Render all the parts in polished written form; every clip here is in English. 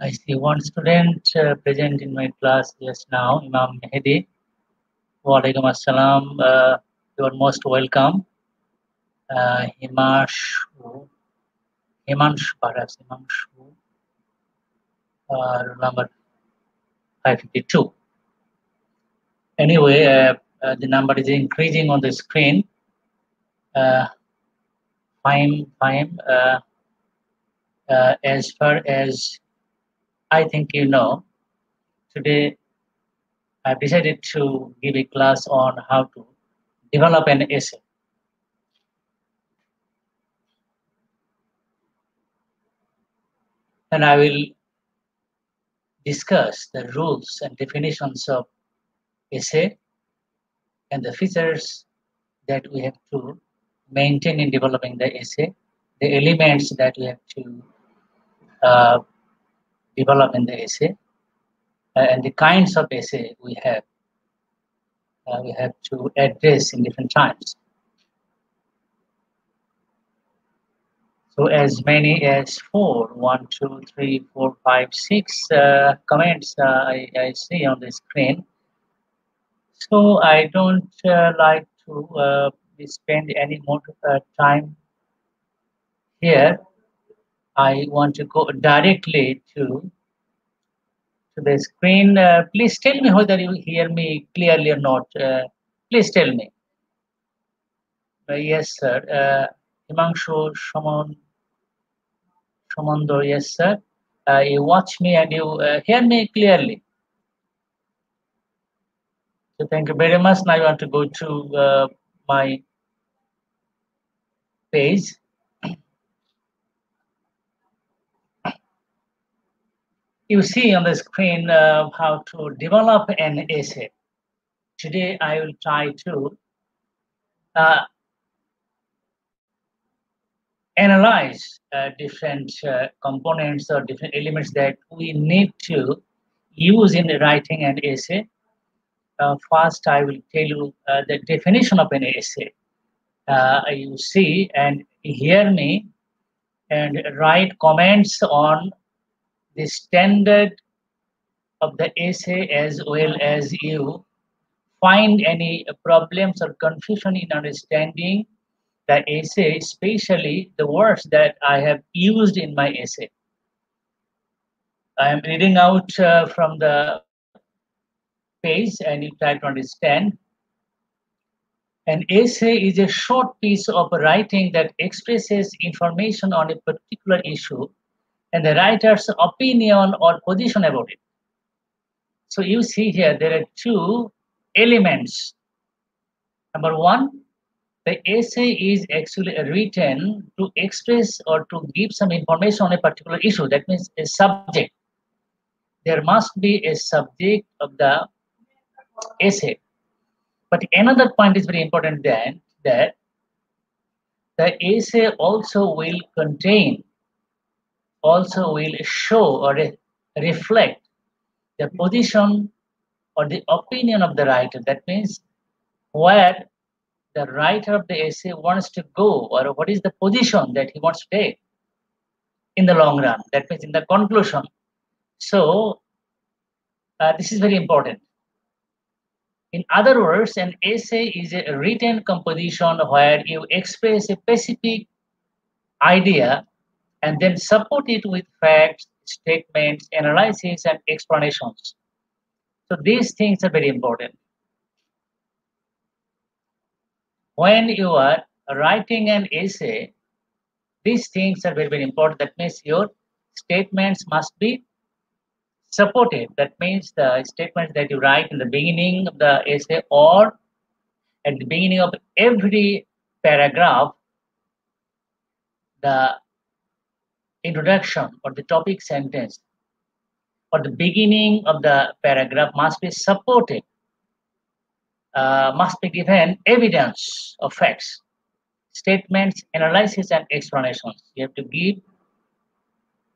I see one student present in my class just now, Imam Mehdi. Walaikum Assalam. You are most welcome. Himanshu, Himanshu, perhaps Himanshu, roll number 552. Anyway, the number is increasing on the screen. Fine. As far as I think you know, today I've decided to give a class on how to develop an essay. And I will discuss the rules and definitions of essay and the features that we have to maintain in developing the essay, the elements that we have to uh, develop in the essay, and the kinds of essay we have to address in different times. So as many as 6 comments I see on the screen. So I don't like to spend any more time here. I want to go directly to the screen. Please tell me whether you hear me clearly or not. Please tell me. Yes, sir. Himanshu Shamandor, yes, sir. You watch me and you hear me clearly. So thank you very much. Now I want to go to my page. You see on the screen how to develop an essay. Today I will try to uh, analyze different components or different elements that we need to use in writing an essay. First, I will tell you the definition of an essay. You see and hear me and write comments on the standard of the essay, as well as you find any problems or confusion in understanding the essay, especially the words that I have used in my essay. I am reading out from the page and you try to understand. An essay is a short piece of writing that expresses information on a particular issue and the writer's opinion or position about it. So you see here there are two elements. Number one, the essay is actually written to express or to give some information on a particular issue. That means a subject. There must be a subject of the essay. But another point is very important then, that the essay also will contain, also will show or reflect the position or the opinion of the writer. That means where the writer of the essay wants to go, or what is the position that he wants to take in the long run. That means in the conclusion. So this is very important. In other words, an essay is a written composition where you express a specific idea and then support it with facts, statements, analysis, and explanations. So these things are very important. When you are writing an essay, these things are very, very important. That means your statements must be supported. That means the statements that you write in the beginning of the essay or at the beginning of every paragraph, the introduction or the topic sentence or the beginning of the paragraph must be supported, must be given evidence of facts, statements, analysis, and explanations. You have to give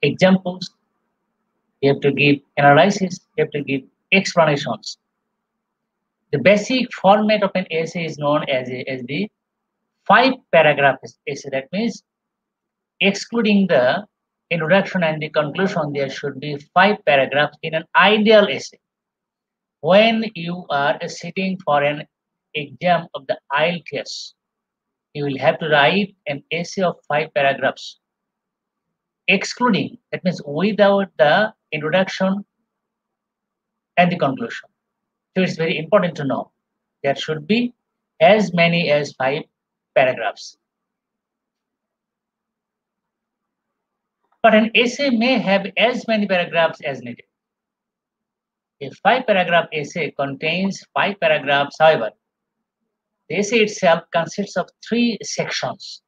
examples, you have to give analysis, you have to give explanations. The basic format of an essay is known as the 5 paragraph essay. That means excluding the introduction and the conclusion, there should be 5 paragraphs in an ideal essay. When you are sitting for an exam of the IELTS, you will have to write an essay of 5 paragraphs, excluding, that means without the introduction and the conclusion. So it's very important to know there should be as many as 5 paragraphs. But an essay may have as many paragraphs as needed. A 5-paragraph essay contains 5 paragraphs, however, the essay itself consists of 3 sections.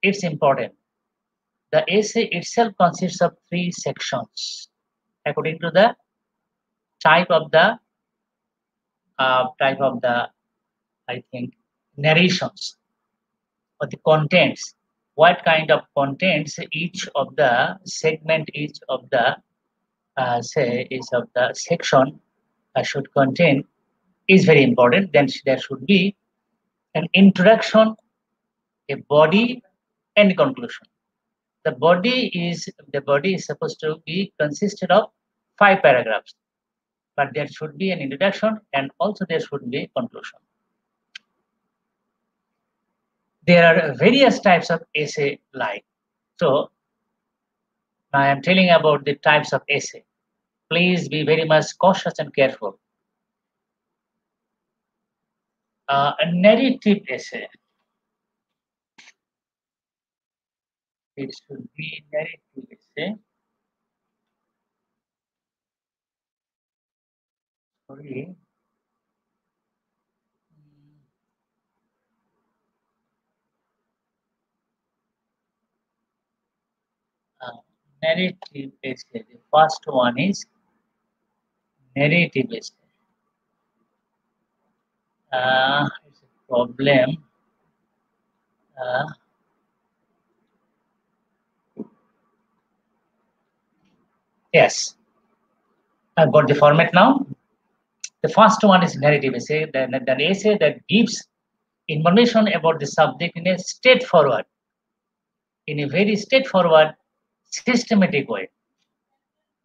It's important. The essay itself consists of 3 sections according to the type of the I think narrations or the contents. What kind of contents each of the segment, each of the section should contain is very important. Then there should be an introduction, a body, and a conclusion. The body is supposed to be consisted of 5 paragraphs, but there should be an introduction and also there should be a conclusion. There are various types of essay like. So I am telling about the types of essay. Please be very much cautious and careful. A narrative essay. It should be narrative essay. Sorry. Narrative essay. The first one is narrative essay. It's a problem. Yes, I've got the format now. The first one is narrative essay, the essay that gives information about the subject in a very straightforward, systematic way.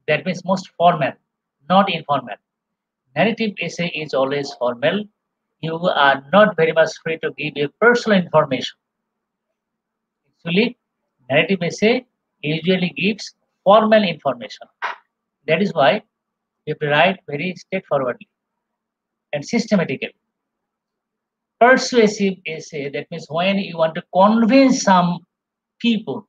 That means most formal, not informal. Narrative essay is always formal. You are not very much free to give a personal information. Actually, narrative essay usually gives formal information. That is why you have to write very straightforwardly and systematically. Persuasive essay, that means when you want to convince some people,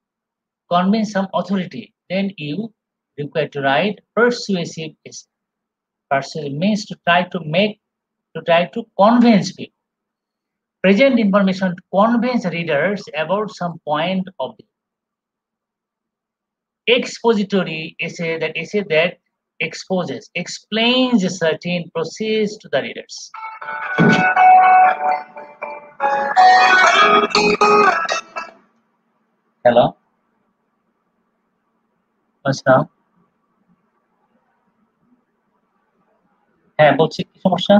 convince some authority, then you require to write persuasive essay. Persuasive means to try to convince people. Present information to convince readers about some point of view. Expository essay, that essay that explains a certain process to the readers. Hello? What's now? হ্যাঁ বলছি কি সমস্যা?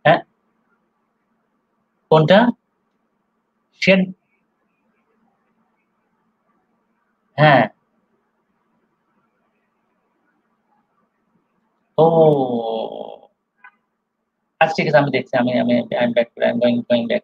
হ্যাঁ কোনটা? Shade? হ্যাঁ। ও আচ্ছা ঠিক আছে, আমি দেখছি, আমি ব্যাক করে, I'm going back.